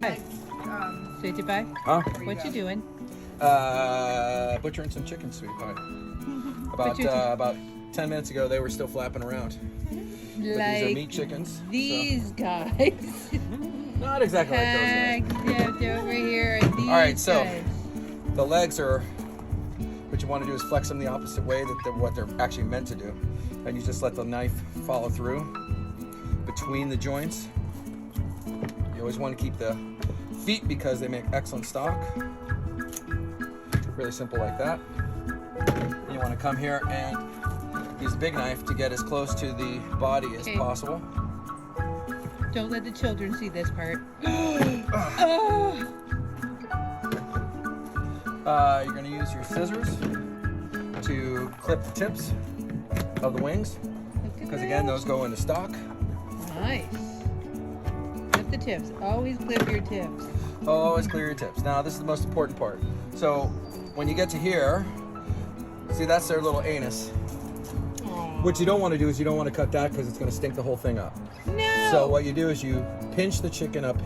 Hi. Sweetie pie? Huh? What you doing? Butchering some chicken, sweet pie. About 10 minutes ago, they were still flapping around. But these are meat chickens. These guys. Not exactly like those guys. Except over here are these All right, so guys. the legs are, what you want to do is flex them the opposite way that what they're actually meant to do. And you just let the knife follow through between the joints. You always want to keep the feet because they make excellent stock. Really simple like that. And you want to come here and use a big knife to get as close to the body as possible. Don't let the children see this part. Oh. You're going to use your scissors to clip the tips of the wings, because again, those go into stock. Nice. Clip the tips. Always clip your tips. Always clear your tips. Now, this is the most important part. So, when you get to here, see, that's their little anus. Aww. What you don't want to do is you don't want to cut that because it's going to stink the whole thing up. No. So what you do is you pinch the chicken up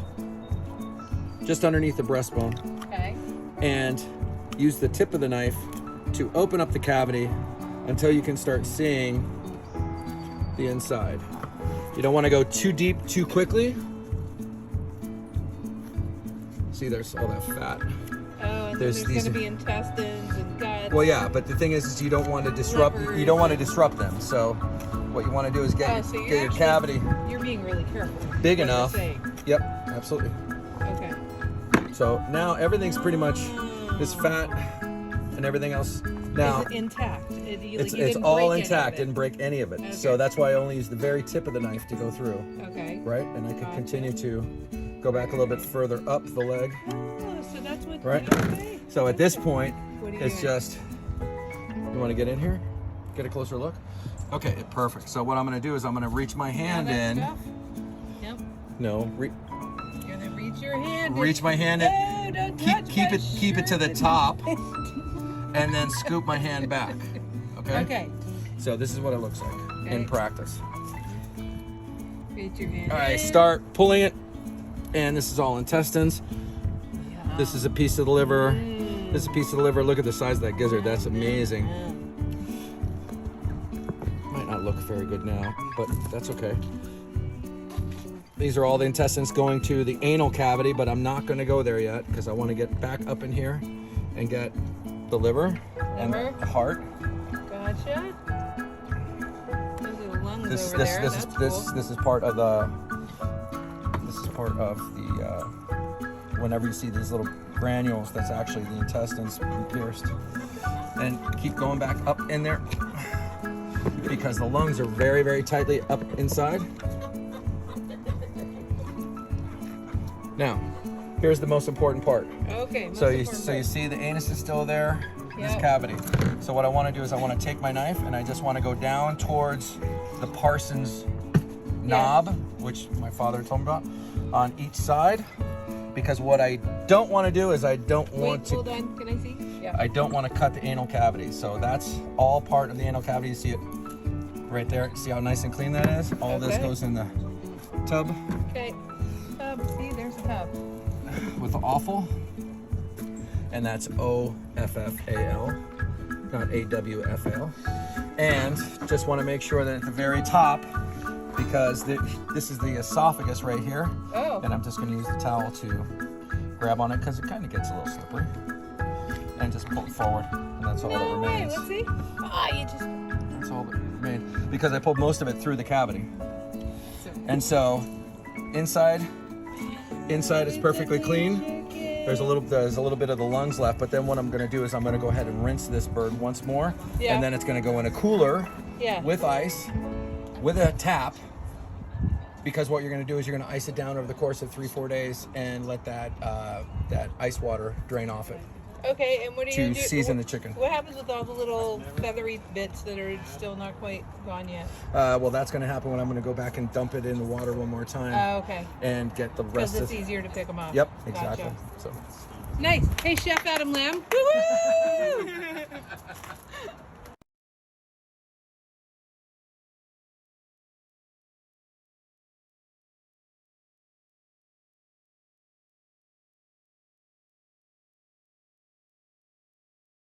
just underneath the breastbone. Okay. And use the tip of the knife to open up the cavity until you can start seeing the inside. You don't want to go too deep too quickly. See, there's all that fat. Oh, and there's going to be intestines and guts. Well, yeah, but the thing is you don't want to disrupt. You don't want to disrupt them. So, what you want to do is get your cavity. You're being really careful. Big enough. Yep, absolutely. Okay. So now everything's pretty much this fat and everything else. Now is it intact? It's all intact. Didn't break any of it. Okay. So that's why I only use the very tip of the knife to go through. Okay. Right, and I can continue to go back a little bit further up the leg. Oh, so that's what. Right. Okay. So at this point, it's doing? just. You want to get in here? Get a closer look. Okay, perfect. So what I'm going to do is I'm going to reach my hand in. Stuff? Yep. No. You're gonna reach your hand. Reach my hand in. Oh, don't touch Keep it to the top, and then scoop my hand back. Okay. Okay. So this is what it looks like in practice. Reach your hand. All right, start pulling it, and this is all intestines. Yeah. This is a piece of the liver. This is a piece of the liver. Look at the size of that gizzard. That's amazing. Might not look very good now, but that's okay. These are all the intestines going to the anal cavity, but I'm not going to go there yet because I want to get back up in here and get the liver and the heart. Gotcha. Those are the lungs over there. This is part of the. This is part of the. Whenever you see these little granules, that's actually the intestines pierced. And keep going back up in there because the lungs are very, very tightly up inside. Now, here's the most important part. Okay. So you see the anus is still there, this cavity. So what I want to do is I want to take my knife and I just want to go down towards the Parsons knob, which my father told me about, on each side. Because what I don't want to do is I don't want to. Hold on. Can I see? Yeah. I don't want to cut the anal cavity. So that's all part of the anal cavity. You see it right there. See how nice and clean that is? All this goes in the tub. Okay. Tub. See, there's the tub. With the offal. And that's O-F-F-A-L, not A-W-F-L. And just want to make sure that at the very top, because this is the esophagus right here. Oh. And I'm just going to use the towel to grab on it because it kind of gets a little slippery. And just pull it forward, and that's all that remains. Let's see. You just. That's all that remained because I pulled most of it through the cavity. And so, inside is perfectly clean. There's a little bit of the lungs left, but then what I'm going to do is I'm going to go ahead and rinse this bird once more, and then it's going to go in a cooler with ice, with a tap. Because what you're going to do is you're going to ice it down over the course of 3-4 days and let that ice water drain off it. Okay, and what do you do? To season the chicken. What happens with all the little feathery bits that are still not quite gone yet? Well, that's going to happen when I'm going to go back and dump it in the water one more time. Oh, okay. And get the rest. Because it's easier to pick them up. Yep, exactly. Gotcha. So. Nice. Hey, Chef Adam Lamb. Woo-hoo!